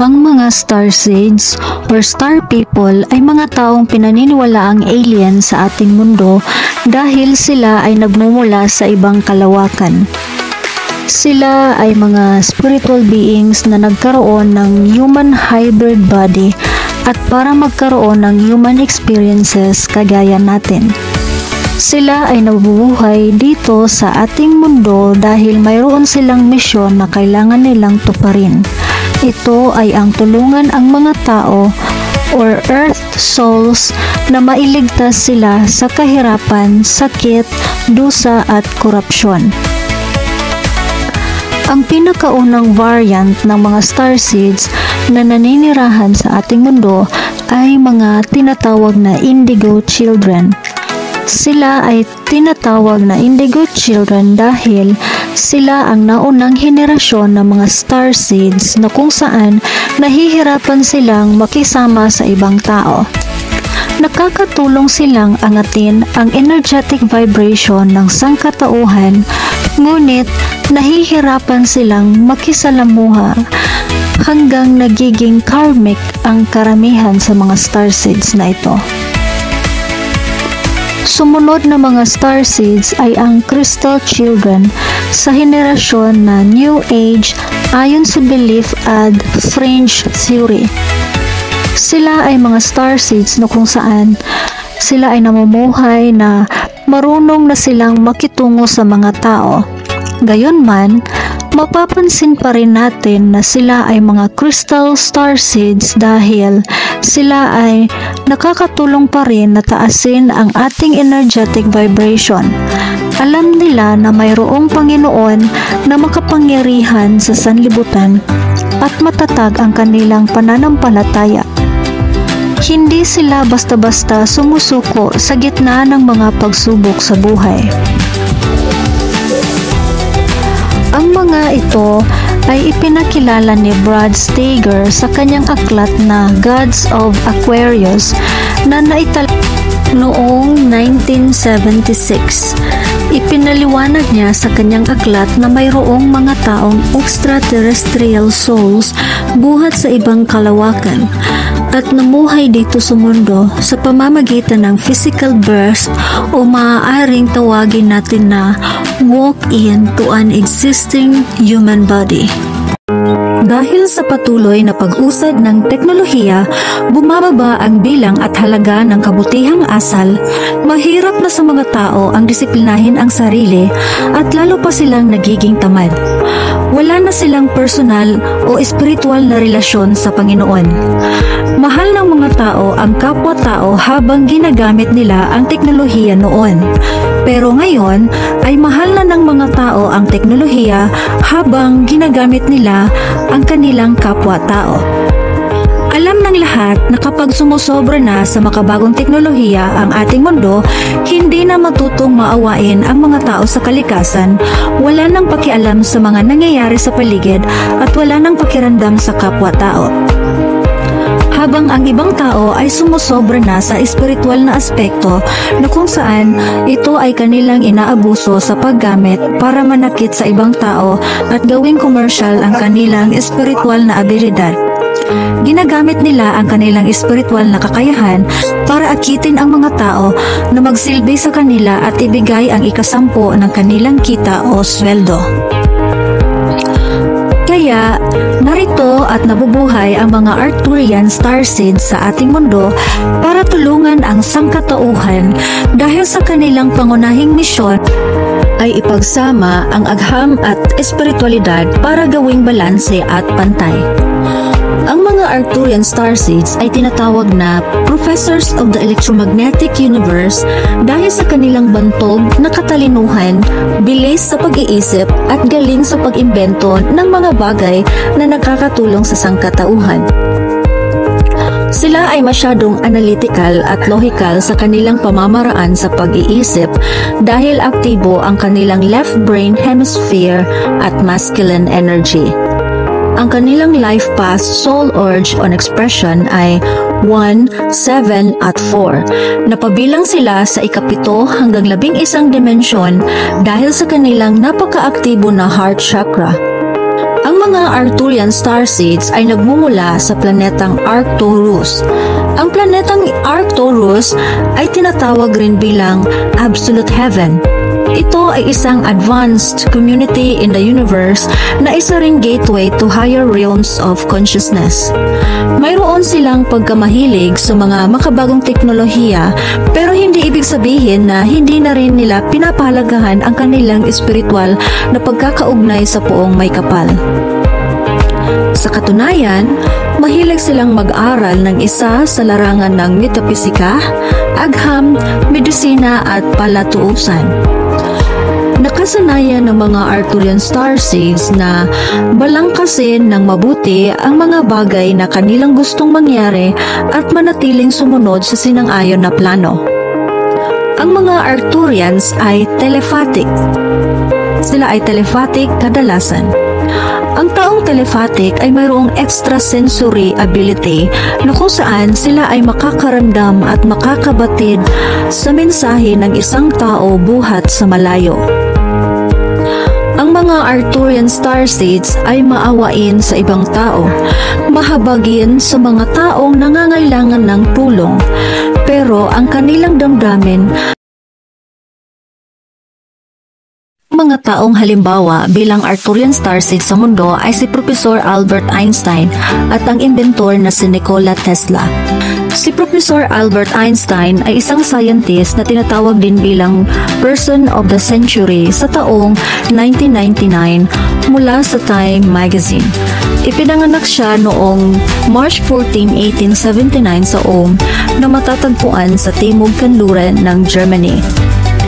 Ang mga starseeds or star people ay mga taong pinaniniwalaang alien sa ating mundo dahil sila ay nagmumula sa ibang kalawakan. Sila ay mga spiritual beings na nagkaroon ng human hybrid body at para magkaroon ng human experiences kagaya natin. Sila ay nabubuhay dito sa ating mundo dahil mayroon silang misyon na kailangan nilang tuparin. Ito ay ang tulungan ang mga tao or earth souls na mailigtas sila sa kahirapan, sakit, dusa at korupsyon. Ang pinakaunang variant ng mga starseeds na naninirahan sa ating mundo ay mga tinatawag na indigo children. Sila ay tinatawag na indigo children dahil sila ang naunang henerasyon ng mga starseeds na kung saan nahihirapan silang makisama sa ibang tao. Nakakatulong silang angatin ang energetic vibration ng sangkatauhan, ngunit nahihirapan silang makisalamuha hanggang nagiging karmic ang karamihan sa mga starseeds na ito. Sumunod na mga starseeds ay ang crystal children sa henerasyon na New Age ayon sa belief at fringe theory. Sila ay mga starseeds na kung saan sila ay namumuhay na marunong na silang makitungo sa mga tao. Gayunman, mapapansin pa rin natin na sila ay mga crystal starseeds dahil sila ay nakakatulong pa rin na taasin ang ating energetic vibration. Alam nila na mayroong Panginoon na makapangyarihan sa sanlibutan at matatag ang kanilang pananampalataya. Hindi sila basta-basta sumusuko sa gitna ng mga pagsubok sa buhay. Ang mga ito ay ipinakilala ni Brad Steiger sa kanyang aklat na Gods of Aquarius na naitala noong 1976. Ipinaliwanag niya sa kanyang aklat na mayroong mga taong extraterrestrial souls buhat sa ibang kalawakan at namuhay dito sa mundo sa pamamagitan ng physical birth o maaaring tawagin natin na walk-in to an existing human body. Dahil sa patuloy na pag-usad ng teknolohiya, bumababa ang bilang at halaga ng kabutihang asal, mahirap na sa mga tao ang disiplinahin ang sarili at lalo pa silang nagiging tamad. Wala na silang personal o espiritual na relasyon sa Panginoon. Mahal ng mga tao ang kapwa-tao habang ginagamit nila ang teknolohiya noon. Pero ngayon ay mahal na ng mga tao ang teknolohiya habang ginagamit nila ang kanilang kapwa-tao. Alam ng lahat na kapag sumusobra na sa makabagong teknolohiya ang ating mundo, hindi na matutong maawain ang mga tao sa kalikasan, wala nang pakialam sa mga nangyayari sa paligid at wala nang pakiramdam sa kapwa-tao. Habang ang ibang tao ay sumusobra na sa espiritual na aspekto na kung saan ito ay kanilang inaabuso sa paggamit para manakit sa ibang tao at gawing commercial ang kanilang espiritual na abilidad. Ginagamit nila ang kanilang espiritual na kakayahan para akitin ang mga tao na magsilbi sa kanila at ibigay ang ikasampu ng kanilang kita o sweldo. Kaya, narito at nabubuhay ang mga Arcturian starseeds sa ating mundo para tulungan ang sangkatauhan dahil sa kanilang pangunahing misyon ay ipagsama ang agham at espiritualidad para gawing balanse at pantay. Ang mga Arcturian starseeds ay tinatawag na Professors of the Electromagnetic Universe dahil sa kanilang bantog na katalinuhan, bilis sa pag-iisip at galing sa pag-imbento ng mga bagay na nakakatulong sa sangkatauhan. Sila ay masyadong analytical at logical sa kanilang pamamaraan sa pag-iisip dahil aktibo ang kanilang left brain hemisphere at masculine energy. Ang kanilang life path, soul urge on expression ay 1, 7 at 4. Napabilang sila sa ikapito hanggang 11 dimensyon dahil sa kanilang napakaaktibo na heart chakra. Ang mga Arcturian starseeds ay nagmumula sa planetang Arcturus. Ang planetang Arcturus ay tinatawag rin bilang Absolute Heaven. Ito ay isang advanced community in the universe na isa ring gateway to higher realms of consciousness. Mayroon silang pagkamahilig sa mga makabagong teknolohiya, pero hindi ibig sabihin na hindi na rin nila pinapahalagahan ang kanilang espiritual na pagkakaugnay sa poong may kapal. Sa katunayan, mahilig silang mag-aral ng isa sa larangan ng metapesika, agham, medisina at palatuusan. Nakasanayan ng mga Arcturian starseeds na balangkasin ng mabuti ang mga bagay na kanilang gustong mangyari at manatiling sumunod sa sinang-ayon na plano. Ang mga Arcturians ay telepathic. Sila ay telepathic kadalasan. Ang taong telepathic ay mayroong extrasensory ability na kung saan sila ay makakaramdam at makakabatid sa mensahe ng isang tao buhat sa malayo. Ang mga Arcturian starseeds ay maawain sa ibang tao, mahabagin sa mga taong nangangailangan ng tulong, pero ang kanilang damdamin mga taong halimbawa bilang Arcturian starseed sa mundo ay si Professor Albert Einstein at ang inventor na si Nikola Tesla. Si Professor Albert Einstein ay isang scientist na tinatawag din bilang Person of the Century sa taong 1999 mula sa Time magazine. Ipinanganak siya noong March 14, 1879 sa Ulm na matatagpuan sa Timog Kanluran ng Germany.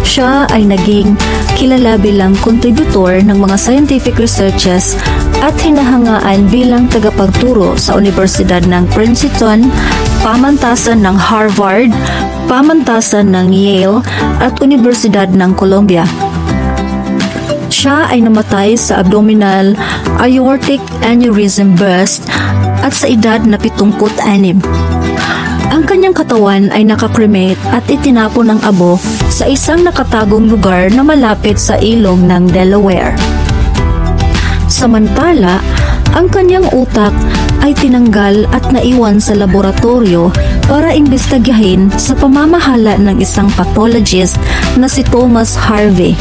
Siya ay naging kilala bilang kontributor ng mga scientific researches at hinahangaan bilang tagapagturo sa Universidad ng Princeton, pamantasan ng Harvard, pamantasan ng Yale at Universidad ng Columbia. Siya ay namatay sa abdominal aortic aneurysm burst at sa edad na 76. Ang kanyang katawan ay nakakremate at itinapon ng abo sa isang nakatagong lugar na malapit sa ilog ng Delaware. Samantala, ang kanyang utak ay tinanggal at naiwan sa laboratorio para imbestigahin sa pamamahala ng isang pathologist na si Thomas Harvey.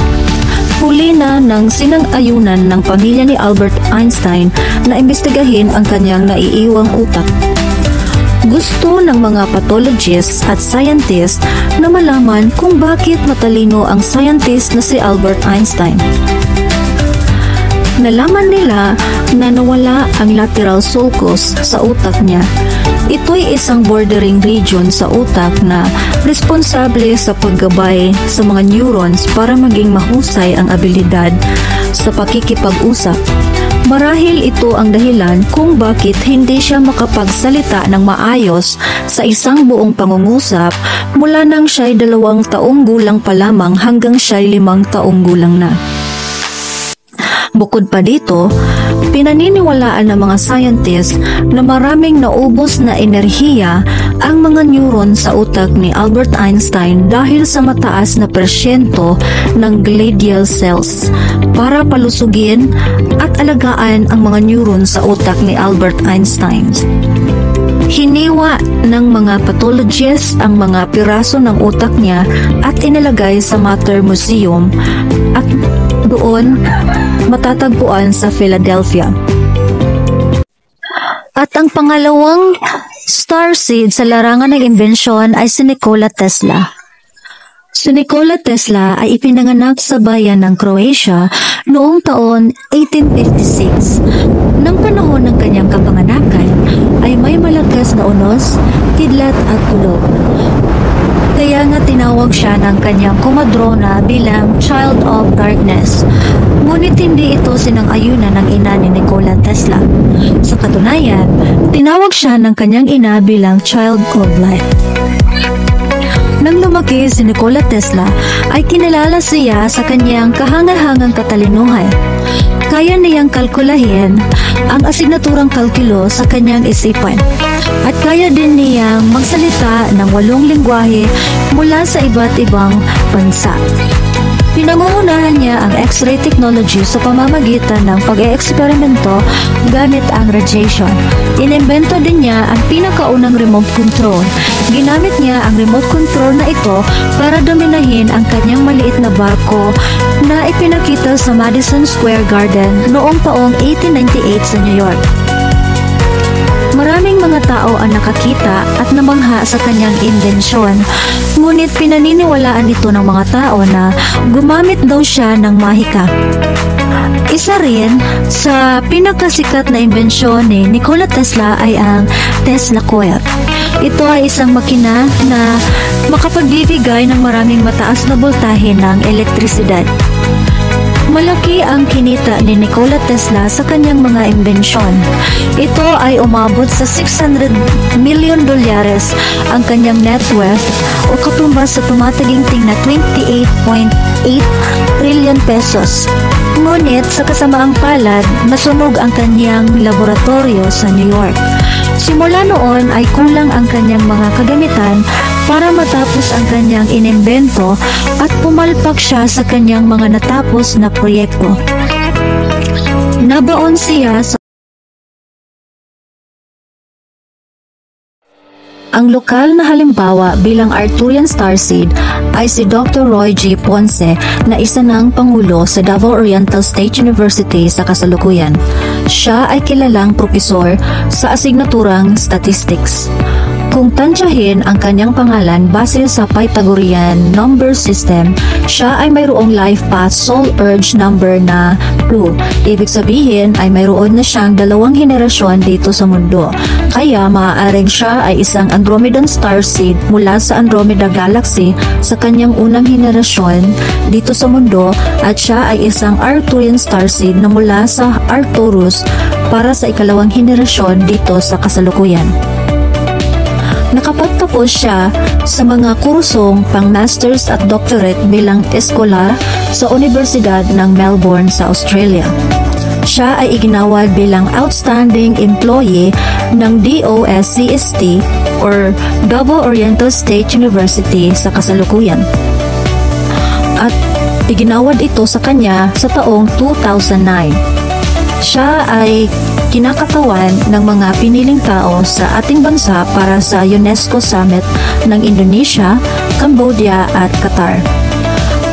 Huli na ng sinang-ayunan ng pamilya ni Albert Einstein na imbestigahin ang kanyang naiiwang utak. Gusto ng mga pathologists at scientists na malaman kung bakit matalino ang scientist na si Albert Einstein. Nalaman nila na nawala ang lateral sulcus sa utak niya. Ito'y isang bordering region sa utak na responsable sa paggabay sa mga neurons para maging mahusay ang abilidad sa pakikipag-usap. Marahil ito ang dahilan kung bakit hindi siya makapagsalita ng maayos sa isang buong pangungusap mula nang siya'y 2 taong gulang pa lamang hanggang siya'y 5 taong gulang na. Bukod pa dito, pinaniniwalaan ng mga scientists na maraming naubos na enerhiya ang mga neuron sa utak ni Albert Einstein dahil sa mataas na persyento ng glial cells para palusugin at alagaan ang mga neuron sa utak ni Albert Einstein. Hiniwa ng mga pathologists ang mga piraso ng utak niya at inilagay sa Matter Museum at doon matatagpuan sa Philadelphia. At ang pangalawang starseed sa larangan ng imbensyon ay si Nikola Tesla. Si Nikola Tesla ay ipinanganak sa bayan ng Croatia noong taon 1856. Nang panahon ng kanyang kapanganakan ay may malakas na unos, kidlat at kulog. Kaya nga tinawag siya ng kanyang kumadrona bilang Child of Darkness. Ngunit hindi ito sinang-ayunan ng ina ni Nikola Tesla. Sa katunayan, tinawag siya ng kanyang ina bilang Child of Light. Nang lumaki si Nikola Tesla, ay kinilala siya sa kanyang kahangahangang katalinuhan. Kaya niyang kalkulahin ang asignaturang kalkulo sa kanyang isipan. At kaya din niyang magsalita ng 8 lengguwahe mula sa iba't ibang bansa. Pinangungunahan niya ang X-ray technology sa pamamagitan ng pag-eeksperimento gamit ang radiation. Inimbento din niya ang pinakaunang remote control. Ginamit niya ang remote control na ito para dominahin ang kanyang maliit na barko na ipinakita sa Madison Square Garden noong taong 1898 sa New York. Maraming mga tao ang nakakita at namangha sa kanyang imbensyon, ngunit pinaniniwalaan ito ng mga tao na gumamit daw siya ng mahika. Isa rin sa pinakasikat na imbensyon ni Nikola Tesla ay ang Tesla Coil. Ito ay isang makina na makapagbibigay ng maraming mataas na boltahe ng elektrisidad. Malaki ang kinita ni Nikola Tesla sa kanyang mga imbensyon. Ito ay umabot sa $600 million ang kanyang net worth o katumbas sa tumataginting na 28.8 trillion pesos. Ngunit sa kasamaang palad, nasunog ang kanyang laboratorio sa New York. Simula noon ay kulang ang kanyang mga kagamitan para matapos ang kanyang inimbento at pumalpak siya sa kanyang mga natapos na proyekto. Nabaon siya sa Ang lokal na halimbawa bilang Arcturian starseed ay si Dr. Roy G. Ponce na isa ng Pangulo sa Davao Oriental State University sa kasalukuyan. Siya ay kilalang propesor sa asignaturang Statistics. Kung tansyahin ang kanyang pangalan base sa Pythagorean number system, siya ay mayroong life path soul urge number na 2. Ibig sabihin ay mayroon na siyang 2 henerasyon dito sa mundo. Kaya maaaring siya ay isang Andromedan starseed mula sa Andromeda Galaxy sa kanyang unang henerasyon dito sa mundo at siya ay isang Arcturian starseed na mula sa Arcturus para sa ikalawang henerasyon dito sa kasalukuyan. Nakapagtapos siya sa mga kursong pang-masters at doctorate bilang eskolar sa Universidad ng Melbourne sa Australia. Siya ay iginawad bilang Outstanding Employee ng DOSCST or Davao Oriental State University sa kasalukuyan. At iginawad ito sa kanya sa taong 2009. Siya ay kinakatawan ng mga piniling tao sa ating bansa para sa UNESCO Summit ng Indonesia, Cambodia at Qatar.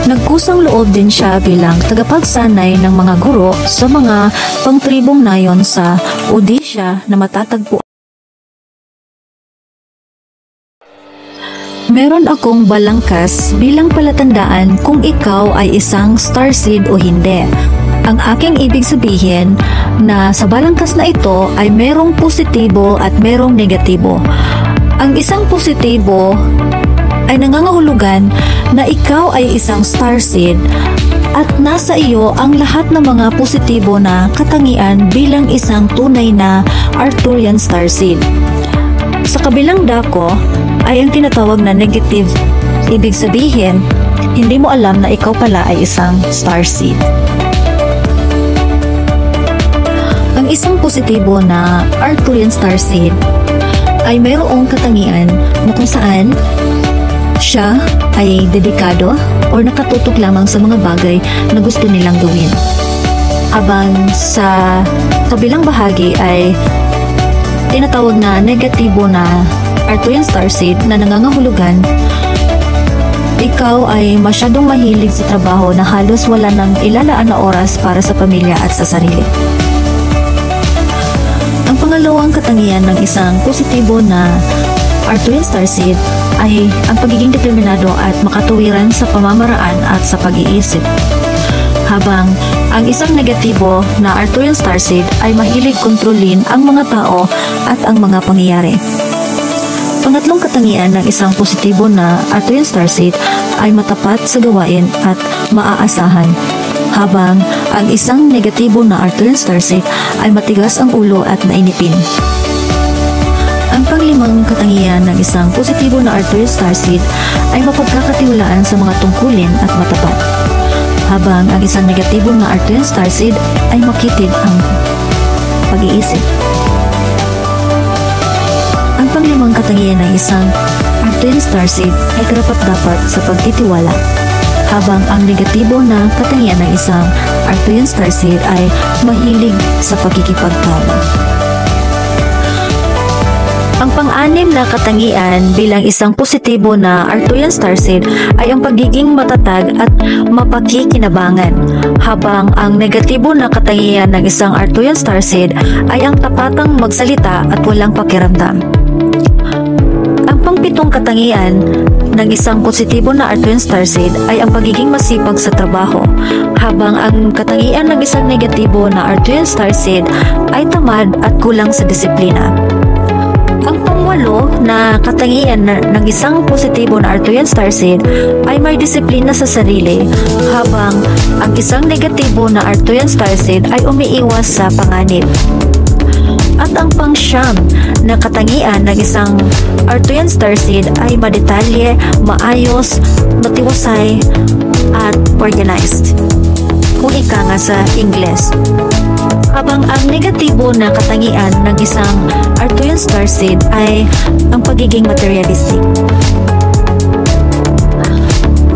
Nagkusang loob din siya bilang tagapagsanay ng mga guro sa mga pangtribong nayon sa Odisha na matatagpo. Meron akong balangkas bilang palatandaan kung ikaw ay isang starseed o hindi. Ang aking ibig sabihin na sa balangkas na ito ay merong positibo at merong negatibo. Ang isang positibo ay nangangahulugan na ikaw ay isang starseed at nasa iyo ang lahat ng mga positibo na katangian bilang isang tunay na Arcturian starseed. Sa kabilang dako ay ang tinatawag na negative. Ibig sabihin, hindi mo alam na ikaw pala ay isang starseed. Ang isang positibo na Arcturian starseed ay mayroong katangian na kung saan siya ay dedikado o nakatutok lamang sa mga bagay na gusto nilang gawin. Habang sa kabilang bahagi ay tinatawag na negatibo na Arcturian starseed na nangangahulugan ikaw ay masyadong mahilig sa trabaho na halos wala nang ilalaan na oras para sa pamilya at sa sarili. Ang pangalawang katangian ng isang positibo na Arcturian starseed ay ang pagiging determinado at makatuwiran sa pamamaraan at sa pag-iisip. Habang ang isang negatibo na Arcturian starseed ay mahilig kontrolin ang mga tao at ang mga pangyayari. Pangatlong katangian ng isang positibo na Arcturian starseed ay matapat sa gawain at maaasahan. Habang ang isang negatibo na Arcturian starseed ay matigas ang ulo at mainipin. Ang panglimang katangian ng isang positibo na Arcturian starseed ay mapagkakatiwalaan sa mga tungkulin at matapat. Habang ang isang negatibo na Arcturian starseed ay makitid ang pag-iisip. Ang panglimang katangian ng isang Arcturian starseed ay karapat-dapat sa pagtitiwala. habang ang negatibo na katangian ng isang Arcturian starseed ay mahilig sa pagkikipagtama. Ang pang-anim na katangian bilang isang positibo na Arcturian starseed ay ang pagiging matatag at mapakikinabangan, habang ang negatibo na katangian ng isang Arcturian starseed ay ang tapatang magsalita at walang pakiramdam. Ang pang-pitong katangian ng isang positibo na Arcturian starseed ay ang pagiging masipag sa trabaho, habang ang katangian ng isang negatibo na Arcturian starseed ay tamad at kulang sa disiplina. Ang pangwalo na katangian ng isang positibo na Arcturian starseed ay may disiplina sa sarili, habang ang isang negatibo na Arcturian starseed ay umiiwas sa panganib. At ang pangsyam na katangian ng isang Arcturian starseed ay madetalye, maayos, matiwasay, at organized, kung ika nga sa Ingles. Habang ang negatibo na katangian ng isang Arcturian starseed ay ang pagiging materialistic.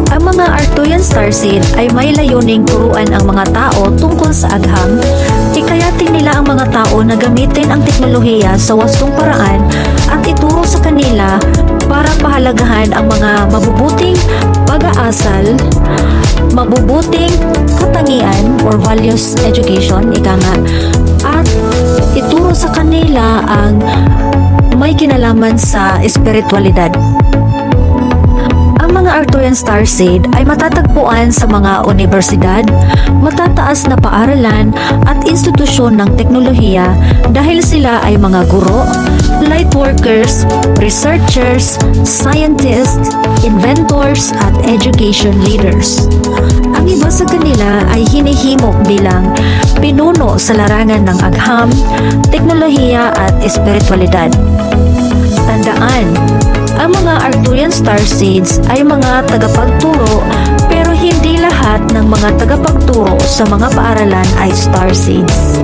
Ang mga Arcturian starseed ay may layuning turuan ang mga tao tungkol sa agham, hikayatin nila ang mga tao na gamitin ang teknolohiya sa wastong paraan at ituro sa kanila para pahalagahan ang mga mabubuting pag-aasal, mabubuting katangian or values education, ika nga, at ituro sa kanila ang may kinalaman sa espiritualidad. Ang mga Arcturian starseed ay matatagpuan sa mga universidad, matataas na paaralan at institusyon ng teknolohiya dahil sila ay mga guro, light workers, researchers, scientists, inventors at education leaders. Ang iba sa kanila ay hinihimok bilang pinuno sa larangan ng agham, teknolohiya at espiritualidad. Tandaan, ang mga Arcturian starseeds ay mga tagapagturo, pero hindi lahat ng mga tagapagturo sa mga paaralan ay starseeds.